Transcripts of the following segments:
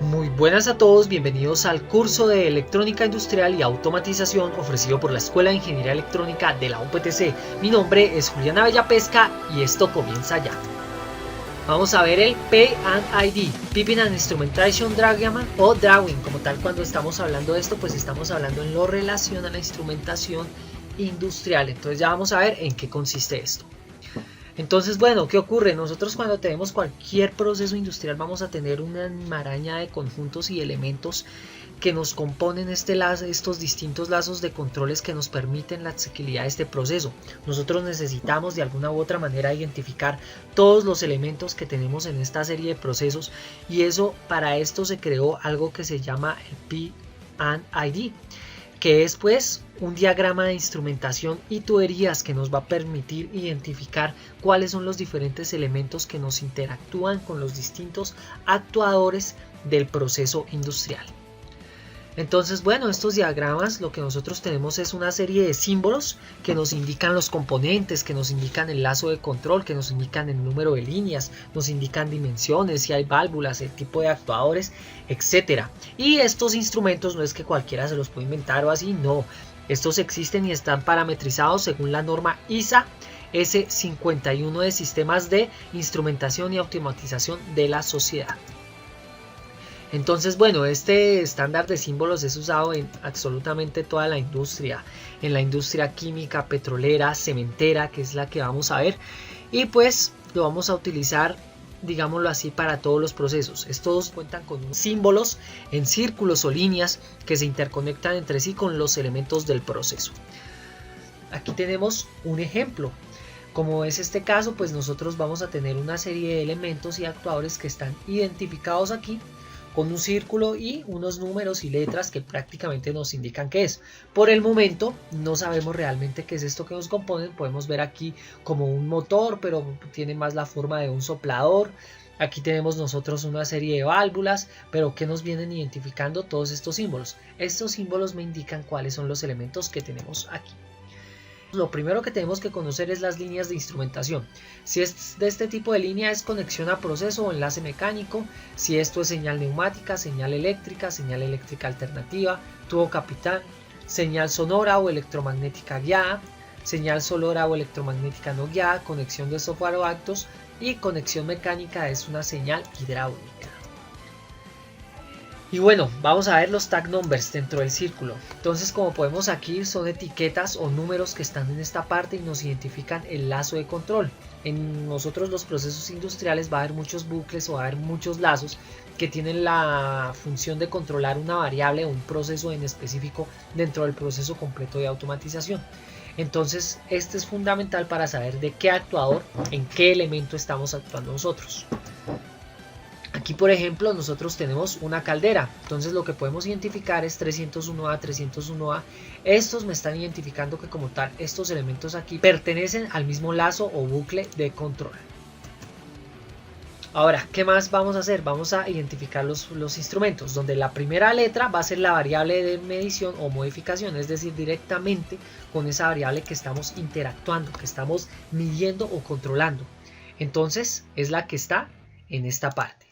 Muy buenas a todos, bienvenidos al curso de Electrónica Industrial y Automatización ofrecido por la Escuela de Ingeniería Electrónica de la UPTC. Mi nombre es Juliana Bellapesca y esto comienza ya. Vamos a ver el P&ID, Piping and Instrumentation Diagram o Drawing. Como tal, cuando estamos hablando de esto, pues estamos hablando en lo relacionado a la instrumentación industrial. Entonces ya vamos a ver en qué consiste esto. Entonces, bueno, ¿qué ocurre? Nosotros cuando tenemos cualquier proceso industrial vamos a tener una maraña de conjuntos y elementos que nos componen estos distintos lazos de controles que nos permiten la asequibilidad de este proceso. Nosotros necesitamos de alguna u otra manera identificar todos los elementos que tenemos en esta serie de procesos y para esto se creó algo que se llama el P&ID, que es pues un diagrama de instrumentación y tuberías que nos va a permitir identificar cuáles son los diferentes elementos que nos interactúan con los distintos actuadores del proceso industrial. Entonces, bueno, estos diagramas lo que nosotros tenemos es una serie de símbolos que nos indican los componentes, que nos indican el lazo de control, que nos indican el número de líneas, nos indican dimensiones, si hay válvulas, el tipo de actuadores, etc. Y estos instrumentos no es que cualquiera se los puede inventar o así, no. Estos existen y están parametrizados según la norma ISA S51 de sistemas de instrumentación y automatización de la sociedad. Entonces, bueno, este estándar de símbolos es usado en absolutamente toda la industria, en la industria química, petrolera, cementera, que es la que vamos a ver, y pues lo vamos a utilizar, digámoslo así, para todos los procesos. Estos cuentan con símbolos en círculos o líneas que se interconectan entre sí con los elementos del proceso. Aquí tenemos un ejemplo. Como es este caso, pues nosotros vamos a tener una serie de elementos y actuadores que están identificados aquí con un círculo y unos números y letras que prácticamente nos indican qué es. Por el momento no sabemos realmente qué es esto que nos componen. Podemos ver aquí como un motor, pero tiene más la forma de un soplador. Aquí tenemos nosotros una serie de válvulas, pero que nos vienen identificando todos estos símbolos. Estos símbolos me indican cuáles son los elementos que tenemos aquí. Lo primero que tenemos que conocer es las líneas de instrumentación. Si es de este tipo de línea es conexión a proceso o enlace mecánico. Si esto es señal neumática, señal eléctrica alternativa, tubo capital, señal sonora o electromagnética guiada, señal sonora o electromagnética no guiada, conexión de software o actos y conexión mecánica es una señal hidráulica. Y bueno, vamos a ver los tag numbers dentro del círculo. Entonces, como podemos aquí, son etiquetas o números que están en esta parte y nos identifican el lazo de control. En nosotros los procesos industriales va a haber muchos bucles o va a haber muchos lazos que tienen la función de controlar una variable o un proceso en específico dentro del proceso completo de automatización. Entonces, este es fundamental para saber de qué actuador, en qué elemento estamos actuando nosotros. Aquí, por ejemplo, nosotros tenemos una caldera, entonces lo que podemos identificar es 301A, 301A. Estos me están identificando que como tal estos elementos aquí pertenecen al mismo lazo o bucle de control. Ahora, ¿qué más vamos a hacer? Vamos a identificar los instrumentos, donde la primera letra va a ser la variable de medición o modificación, es decir, directamente con esa variable que estamos interactuando, que estamos midiendo o controlando. Entonces, es la que está en esta parte.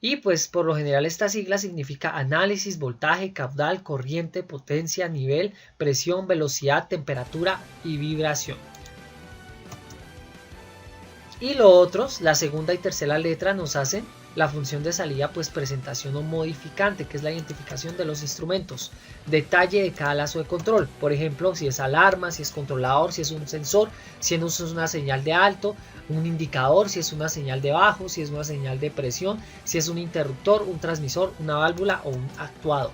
Y pues por lo general esta sigla significa análisis, voltaje, caudal, corriente, potencia, nivel, presión, velocidad, temperatura y vibración. Y los otros, la segunda y tercera letra nos hacen la función de salida, pues presentación o modificante, que es la identificación de los instrumentos, detalle de cada lazo de control, por ejemplo, si es alarma, si es controlador, si es un sensor, si es una señal de alto, un indicador, si es una señal de bajo, si es una señal de presión, si es un interruptor, un transmisor, una válvula o un actuador.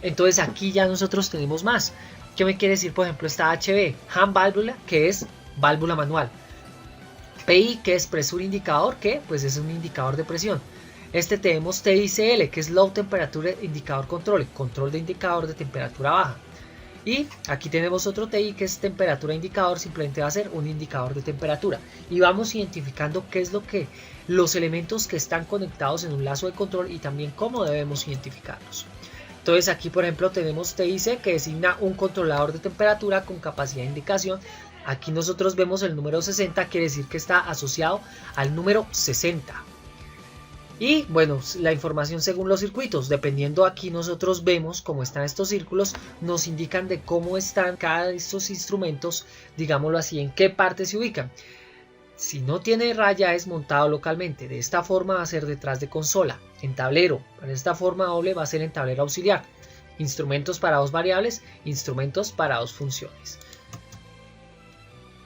Entonces aquí ya nosotros tenemos más. ¿Qué me quiere decir, por ejemplo, esta HV? Hand válvula, que es válvula manual. PI, que es pressure indicador, que pues es un indicador de presión. Tenemos TICL, que es Low Temperature Indicador Control, control de indicador de temperatura baja. Y aquí tenemos otro TI, que es temperatura indicador, simplemente va a ser un indicador de temperatura. Y vamos identificando qué es los elementos que están conectados en un lazo de control y también cómo debemos identificarlos. Entonces aquí, por ejemplo, tenemos TIC, que designa un controlador de temperatura con capacidad de indicación. Aquí nosotros vemos el número 60, quiere decir que está asociado al número 60. Y bueno, la información según los circuitos, dependiendo aquí nosotros vemos cómo están estos círculos, nos indican de cómo están cada de estos instrumentos, digámoslo así, en qué parte se ubican. Si no tiene raya es montado localmente, de esta forma va a ser detrás de consola, en tablero, de esta forma doble va a ser en tablero auxiliar, instrumentos para dos variables, instrumentos para dos funciones.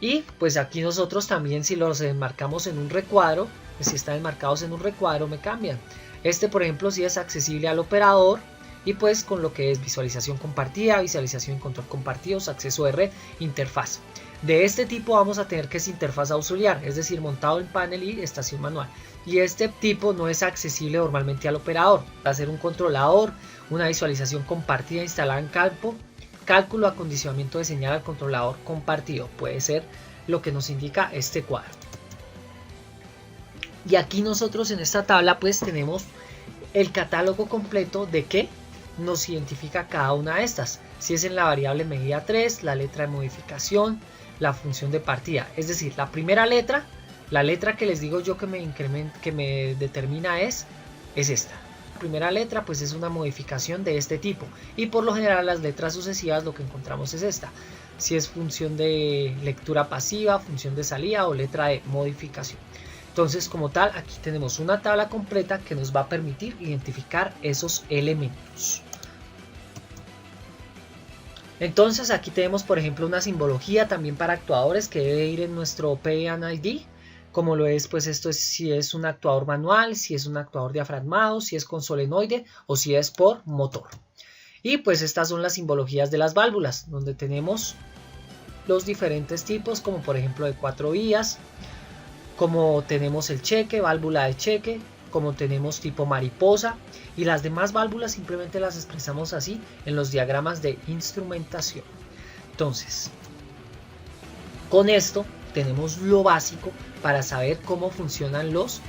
Y pues aquí nosotros también si los enmarcamos en un recuadro, si están enmarcados en un recuadro me cambian. Este por ejemplo sí es accesible al operador y pues con lo que es visualización compartida, visualización y control compartidos, acceso de red, interfaz. De este tipo vamos a tener que es interfaz auxiliar, es decir montado en panel y estación manual. Y este tipo no es accesible normalmente al operador. Va a ser un controlador, una visualización compartida instalada en campo, cálculo, acondicionamiento de señal al controlador compartido. Puede ser lo que nos indica este cuadro. Y aquí nosotros en esta tabla pues tenemos el catálogo completo de qué nos identifica cada una de estas. Si es en la variable medida 3, la letra de modificación, la función de partida. Es decir, la primera letra, la letra que les digo yo que me determina es esta. La primera letra pues es una modificación de este tipo. Y por lo general las letras sucesivas lo que encontramos es esta. Si es función de lectura pasiva, función de salida o letra de modificación. Entonces como tal aquí tenemos una tabla completa que nos va a permitir identificar esos elementos. Entonces aquí tenemos por ejemplo una simbología también para actuadores que debe ir en nuestro PAN-ID. Como lo es pues esto es si es un actuador manual, si es un actuador diafragmado, si es con solenoide o si es por motor. Y pues estas son las simbologías de las válvulas donde tenemos los diferentes tipos como por ejemplo de 4 vías. Como tenemos el cheque, válvula de cheque, como tenemos tipo mariposa y las demás válvulas simplemente las expresamos así en los diagramas de instrumentación. Entonces, con esto tenemos lo básico para saber cómo funcionan los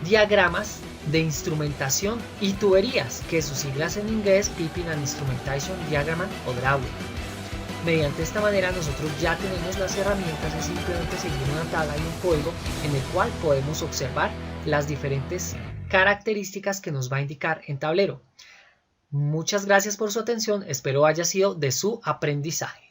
diagramas de instrumentación y tuberías, que sus siglas en inglés Piping and Instrumentation Diagram o DRAWING. Mediante esta manera nosotros ya tenemos las herramientas de simplemente seguir una tabla y un código en el cual podemos observar las diferentes características que nos va a indicar en tablero. Muchas gracias por su atención, espero haya sido de su aprendizaje.